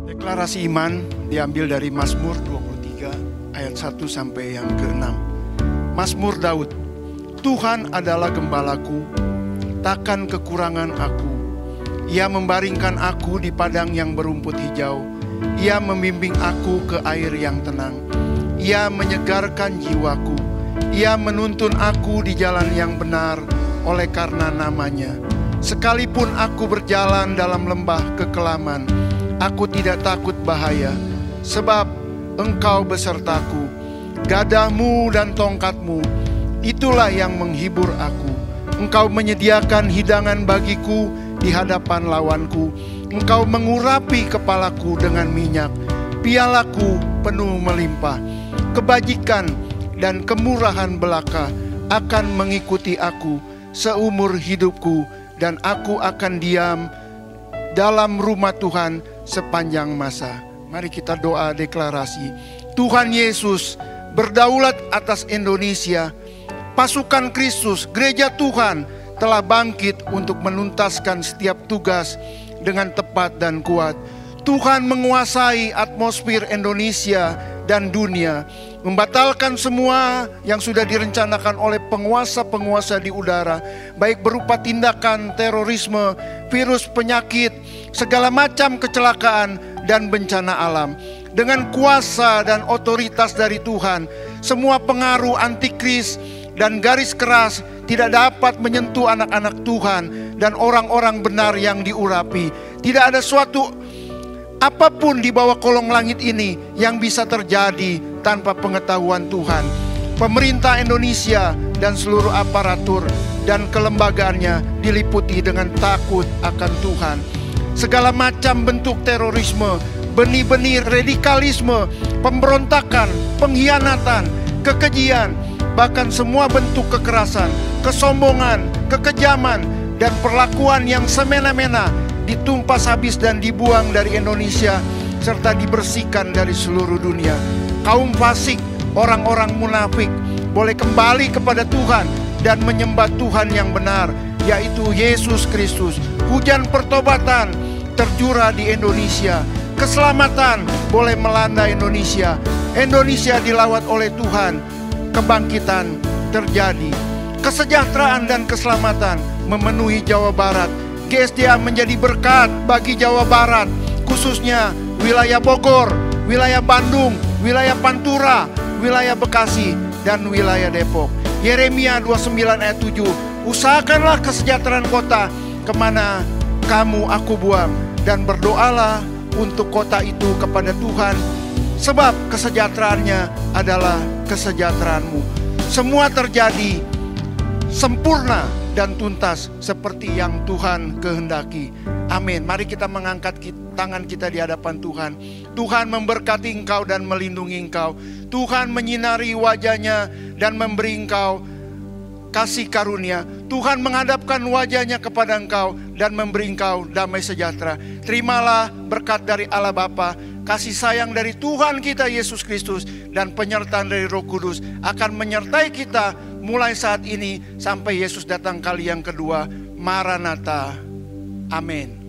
Deklarasi iman diambil dari Mazmur 23 ayat 1 sampai yang ke-6. Mazmur Daud. Tuhan adalah gembalaku, takkan kekurangan aku. Ia membaringkan aku di padang yang berumput hijau. Ia membimbing aku ke air yang tenang. Ia menyegarkan jiwaku. Ia menuntun aku di jalan yang benar oleh karena namanya. Sekalipun aku berjalan dalam lembah kekelaman, aku tidak takut bahaya, sebab Engkau besertaku. Gadahmu dan tongkatmu, itulah yang menghibur aku. Engkau menyediakan hidangan bagiku di hadapan lawanku. Engkau mengurapi kepalaku dengan minyak, pialaku penuh melimpah. Kebajikan dan kemurahan belaka akan mengikuti aku seumur hidupku, dan aku akan diam dalam rumah Tuhan sepanjang masa. Mari kita doa deklarasi. Tuhan Yesus berdaulat atas Indonesia. Pasukan Kristus, gereja Tuhan telah bangkit untuk menuntaskan setiap tugas dengan tepat dan kuat. Tuhan menguasai atmosfer Indonesia dan dunia, membatalkan semua yang sudah direncanakan oleh penguasa-penguasa di udara, baik berupa tindakan terorisme, virus penyakit, segala macam kecelakaan dan bencana alam. Dengan kuasa dan otoritas dari Tuhan, semua pengaruh antikris dan garis keras tidak dapat menyentuh anak-anak Tuhan dan orang-orang benar yang diurapi. Tidak ada suatu apapun di bawah kolong langit ini yang bisa terjadi tanpa pengetahuan Tuhan. Pemerintah Indonesia dan seluruh aparatur dan kelembagaannya diliputi dengan takut akan Tuhan. Segala macam bentuk terorisme, benih-benih radikalisme, pemberontakan, pengkhianatan, kekejian, bahkan semua bentuk kekerasan, kesombongan, kekejaman, dan perlakuan yang semena-mena ditumpas habis dan dibuang dari Indonesia serta dibersihkan dari seluruh dunia. Kaum fasik, orang-orang munafik boleh kembali kepada Tuhan dan menyembah Tuhan yang benar, yaitu Yesus Kristus. Hujan pertobatan tercurah di Indonesia. Keselamatan boleh melanda Indonesia. Indonesia dilawat oleh Tuhan. Kebangkitan terjadi. Kesejahteraan dan keselamatan memenuhi Jawa Barat. GSDA menjadi berkat bagi Jawa Barat, khususnya wilayah Bogor, wilayah Bandung, wilayah Pantura, wilayah Bekasi, dan wilayah Depok. Yeremia 29 ayat 7, usahakanlah kesejahteraan kota kemana kamu aku buang, dan berdoalah untuk kota itu kepada Tuhan, sebab kesejahteraannya adalah kesejahteraanmu. Semua terjadi sempurna dan tuntas seperti yang Tuhan kehendaki. Amin. Mari kita mengangkat tangan kita di hadapan Tuhan. Tuhan memberkati engkau dan melindungi engkau. Tuhan menyinari wajahnya dan memberi engkau kasih karunia. Tuhan menghadapkan wajahnya kepada engkau dan memberi engkau damai sejahtera. Terimalah berkat dari Allah Bapa, kasih sayang dari Tuhan kita Yesus Kristus, dan penyertaan dari Roh Kudus akan menyertai kita mulai saat ini sampai Yesus datang kali yang kedua. Maranatha. Amin.